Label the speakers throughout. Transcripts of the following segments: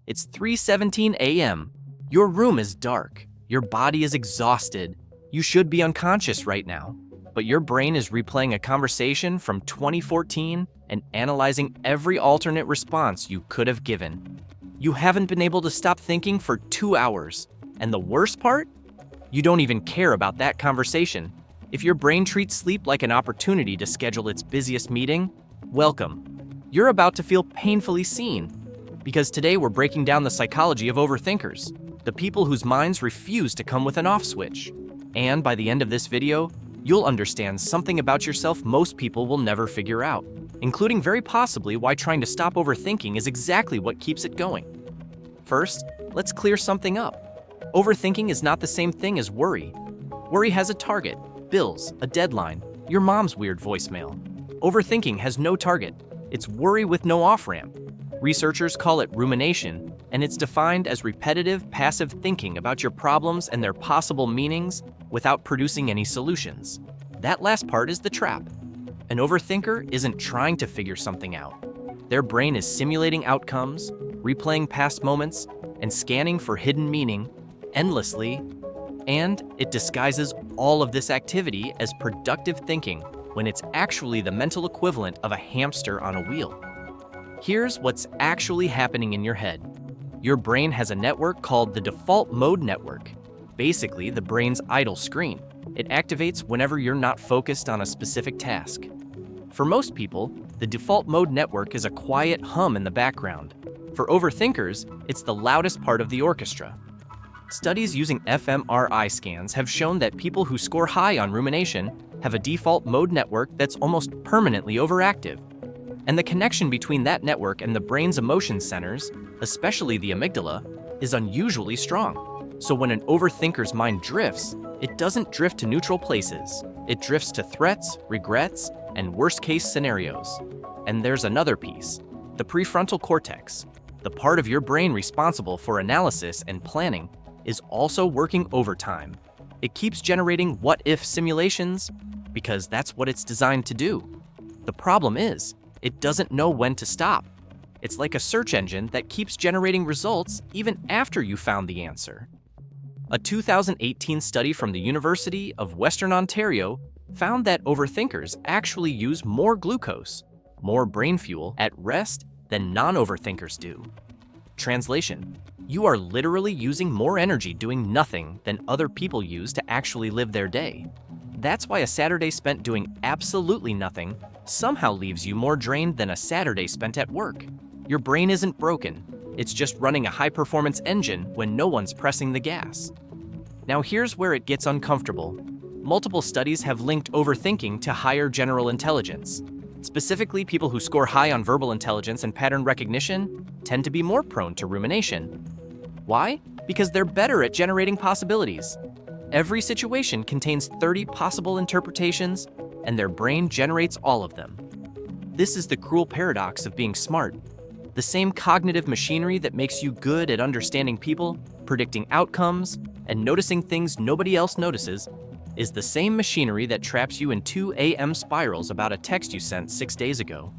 Speaker 1: It's 3:17 a.m. Your room is dark. Your body is exhausted. You should be unconscious right now. But your brain is replaying a conversation from 2014 and analyzing every alternate response you could have given. You haven't been able to stop thinking for 2 hours. And the worst part? You don't even care about that conversation. If your brain treats sleep like an opportunity to schedule its busiest meeting, welcome. You're about to feel painfully seen. Because today we're breaking down the psychology of overthinkers, the people whose minds refuse to come with an off switch. And by the end of this video, you'll understand something about yourself most people will never figure out, including very possibly why trying to stop overthinking is exactly what keeps it going. First, let's clear something up. Overthinking is not the same thing as worry. Worry has a target, bills, a deadline, your mom's weird voicemail. Overthinking has no target. It's worry with no off-ramp. Researchers call it rumination, and it's defined as repetitive, passive thinking about your problems and their possible meanings without producing any solutions. That last part is the trap. An overthinker isn't trying to figure something out. Their brain is simulating outcomes, replaying past moments, and scanning for hidden meaning endlessly, and it disguises all of this activity as productive thinking when it's actually the mental equivalent of a hamster on a wheel. Here's what's actually happening in your head. Your brain has a network called the default mode network, basically the brain's idle screen. It activates whenever you're not focused on a specific task. For most people, the default mode network is a quiet hum in the background. For overthinkers, it's the loudest part of the orchestra. Studies using fMRI scans have shown that people who score high on rumination have a default mode network that's almost permanently overactive. And the connection between that network and the brain's emotion centers, especially the amygdala, is unusually strong. So when an overthinker's mind drifts, it doesn't drift to neutral places. It drifts to threats, regrets, and worst-case scenarios. And there's another piece, the prefrontal cortex. The part of your brain responsible for analysis and planning is also working overtime. It keeps generating what-if simulations because that's what it's designed to do. The problem is, it doesn't know when to stop. It's like a search engine that keeps generating results even after you found the answer. A 2018 study from the University of Western Ontario found that overthinkers actually use more glucose, more brain fuel, at rest than non-overthinkers do. Translation: you are literally using more energy doing nothing than other people use to actually live their day. That's why a Saturday spent doing absolutely nothing somehow leaves you more drained than a Saturday spent at work. Your brain isn't broken. It's just running a high-performance engine when no one's pressing the gas. Now here's where it gets uncomfortable. Multiple studies have linked overthinking to higher general intelligence. Specifically, people who score high on verbal intelligence and pattern recognition tend to be more prone to rumination. Why? Because they're better at generating possibilities. Every situation contains 30 possible interpretations, and their brain generates all of them. This is the cruel paradox of being smart. The same cognitive machinery that makes you good at understanding people, predicting outcomes, and noticing things nobody else notices is the same machinery that traps you in 2 a.m. spirals about a text you sent 6 days ago.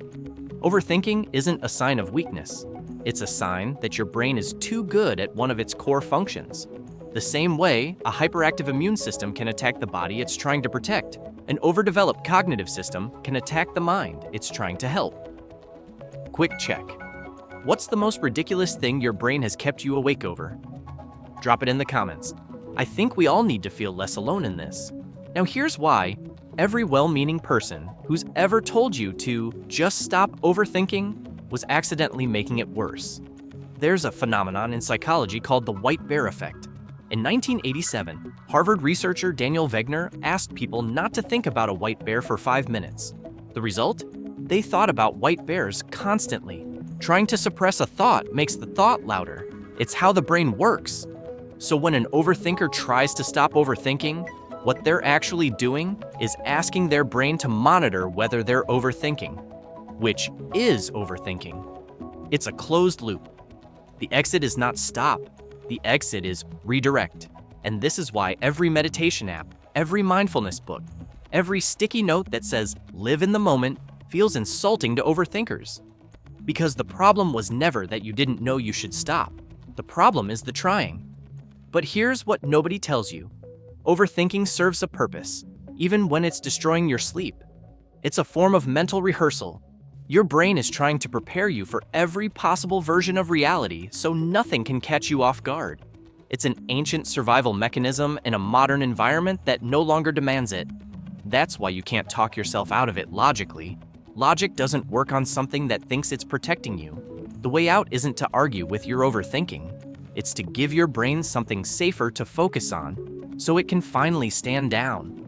Speaker 1: Overthinking isn't a sign of weakness. It's a sign that your brain is too good at one of its core functions. The same way, a hyperactive immune system can attack the body it's trying to protect. An overdeveloped cognitive system can attack the mind it's trying to help. Quick check. What's the most ridiculous thing your brain has kept you awake over? Drop it in the comments. I think we all need to feel less alone in this. Now here's why. Every well-meaning person who's ever told you to just stop overthinking was accidentally making it worse. There's a phenomenon in psychology called the white bear effect. In 1987, Harvard researcher Daniel Wegner asked people not to think about a white bear for 5 minutes. The result? They thought about white bears constantly. Trying to suppress a thought makes the thought louder. It's how the brain works. So when an overthinker tries to stop overthinking, what they're actually doing is asking their brain to monitor whether they're overthinking, which is overthinking. It's a closed loop. The exit is not stop. The exit is redirect. And this is why every meditation app, every mindfulness book, every sticky note that says live in the moment feels insulting to overthinkers. Because the problem was never that you didn't know you should stop. The problem is the trying. But here's what nobody tells you. Overthinking serves a purpose, even when it's destroying your sleep. It's a form of mental rehearsal. Your brain is trying to prepare you for every possible version of reality so nothing can catch you off guard. It's an ancient survival mechanism in a modern environment that no longer demands it. That's why you can't talk yourself out of it logically. Logic doesn't work on something that thinks it's protecting you. The way out isn't to argue with your overthinking. It's to give your brain something safer to focus on so it can finally stand down.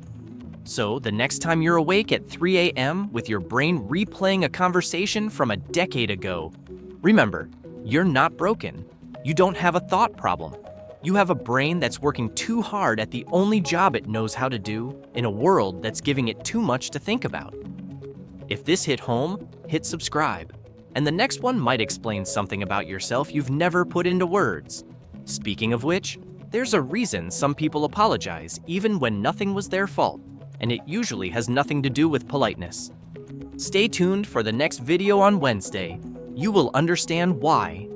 Speaker 1: So the next time you're awake at 3 a.m. with your brain replaying a conversation from a decade ago, remember, you're not broken. You don't have a thought problem. You have a brain that's working too hard at the only job it knows how to do in a world that's giving it too much to think about. If this hit home, hit subscribe. And the next one might explain something about yourself you've never put into words. Speaking of which, there's a reason some people apologize even when nothing was their fault, and it usually has nothing to do with politeness. Stay tuned for the next video on Wednesday. You will understand why